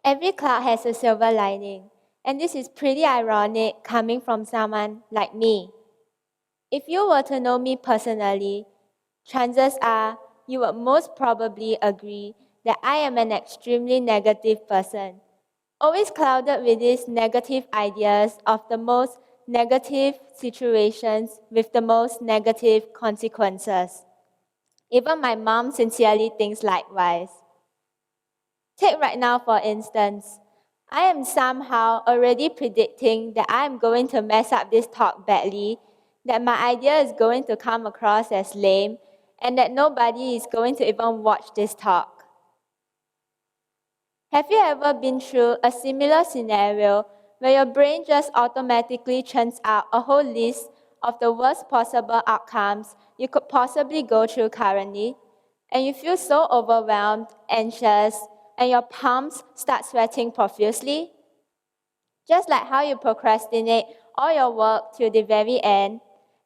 Every cloud has a silver lining, and this is pretty ironic coming from someone like me. If you were to know me personally, chances are you would most probably agree that I am an extremely negative person, always clouded with these negative ideas of the most negative situations with the most negative consequences. Even my mom sincerely thinks likewise. Take right now, for instance. I am somehow already predicting that I am going to mess up this talk badly, that my idea is going to come across as lame, and that nobody is going to even watch this talk. Have you ever been through a similar scenario where your brain just automatically churns out a whole list of the worst possible outcomes you could possibly go through currently, and you feel so overwhelmed, anxious, and your palms start sweating profusely? Just like how you procrastinate all your work till the very end,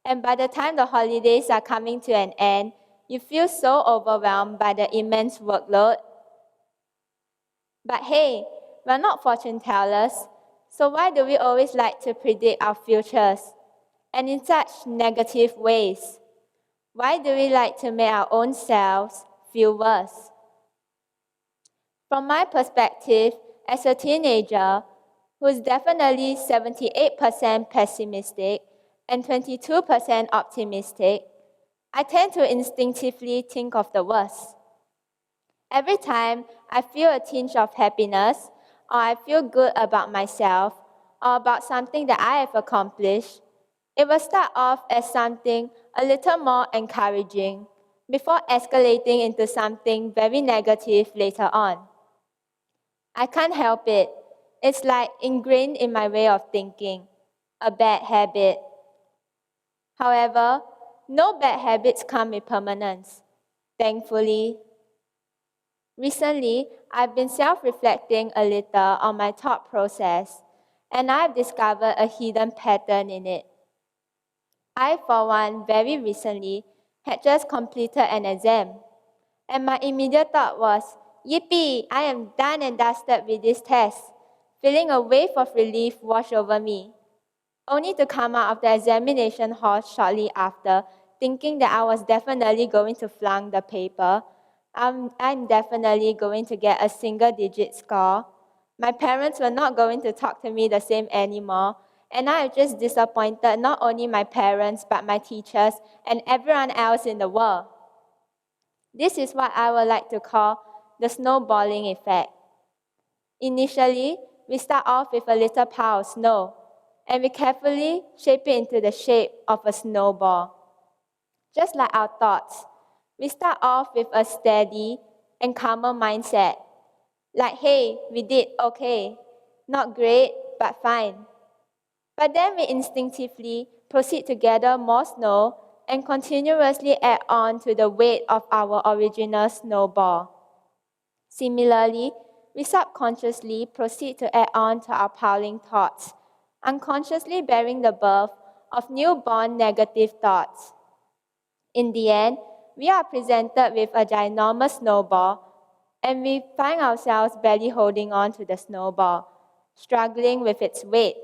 and by the time the holidays are coming to an end, you feel so overwhelmed by the immense workload. But hey, we're not fortune tellers, so why do we always like to predict our futures, and in such negative ways? Why do we like to make our own selves feel worse? From my perspective, as a teenager who's definitely 78% pessimistic and 22% optimistic, I tend to instinctively think of the worst. Every time I feel a tinge of happiness, or I feel good about myself, or about something that I have accomplished, it will start off as something a little more encouraging before escalating into something very negative later on. I can't help it. It's like ingrained in my way of thinking, a bad habit. However, no bad habits come with permanence, thankfully. Recently, I've been self-reflecting a little on my thought process, and I've discovered a hidden pattern in it. I, for one, very recently, had just completed an exam, and my immediate thought was, yippee, I am done and dusted with this test. Feeling a wave of relief wash over me, only to come out of the examination hall shortly after, thinking that I was definitely going to flunk the paper. I'm definitely going to get a single-digit score. My parents were not going to talk to me the same anymore, and I am just disappointed not only my parents, but my teachers and everyone else in the world. This is what I would like to call the snowballing effect. Initially, we start off with a little pile of snow, and we carefully shape it into the shape of a snowball. Just like our thoughts, we start off with a steady and calmer mindset. Like, hey, we did okay. Not great, but fine. But then we instinctively proceed to gather more snow and continuously add on to the weight of our original snowball. Similarly, we subconsciously proceed to add on to our piling thoughts, unconsciously bearing the birth of newborn negative thoughts. In the end, we are presented with a ginormous snowball, and we find ourselves barely holding on to the snowball, struggling with its weight.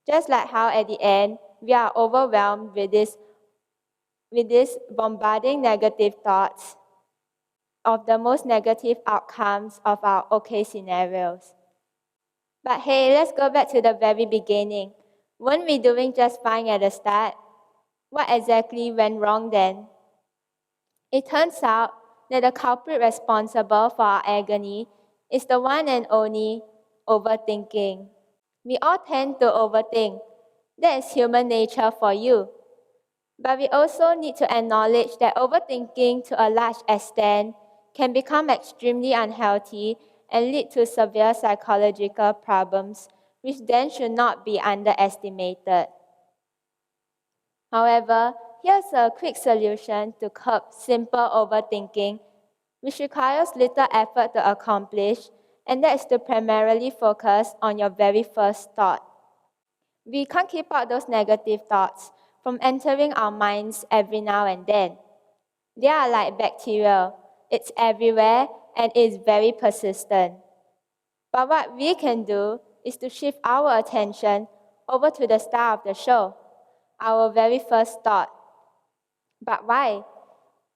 Just like how at the end, we are overwhelmed with these bombarding negative thoughts of the most negative outcomes of our okay scenarios. But hey, let's go back to the very beginning. Weren't we doing just fine at the start? What exactly went wrong then? It turns out that the culprit responsible for our agony is the one and only overthinking. We all tend to overthink. That is human nature for you. But we also need to acknowledge that overthinking to a large extent can become extremely unhealthy and lead to severe psychological problems, which then should not be underestimated. However, here's a quick solution to curb simple overthinking, which requires little effort to accomplish, and that is to primarily focus on your very first thought. We can't keep out those negative thoughts from entering our minds every now and then. They are like bacteria. It's everywhere and is very persistent. But what we can do is to shift our attention over to the start of the show, our very first thought. But why?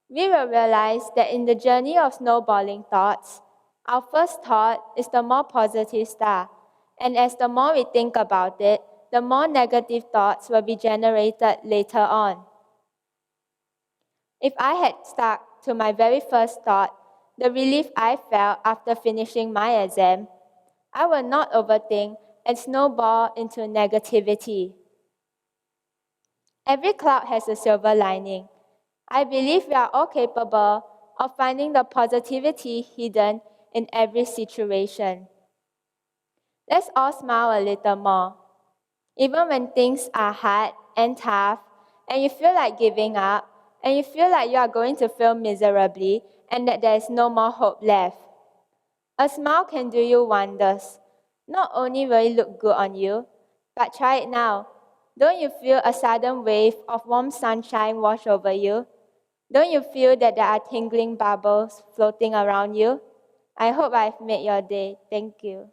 We will realize that in the journey of snowballing thoughts, our first thought is the more positive start, and as the more we think about it, the more negative thoughts will be generated later on. If I had stuck to my very first thought, the relief I felt after finishing my exam, I will not overthink and snowball into negativity. Every cloud has a silver lining. I believe we are all capable of finding the positivity hidden in every situation. Let's all smile a little more. Even when things are hard and tough, and you feel like giving up, and you feel like you are going to fail miserably, and that there is no more hope left. A smile can do you wonders. Not only will it look good on you, but try it now. Don't you feel a sudden wave of warm sunshine wash over you? Don't you feel that there are tingling bubbles floating around you? I hope I've made your day. Thank you.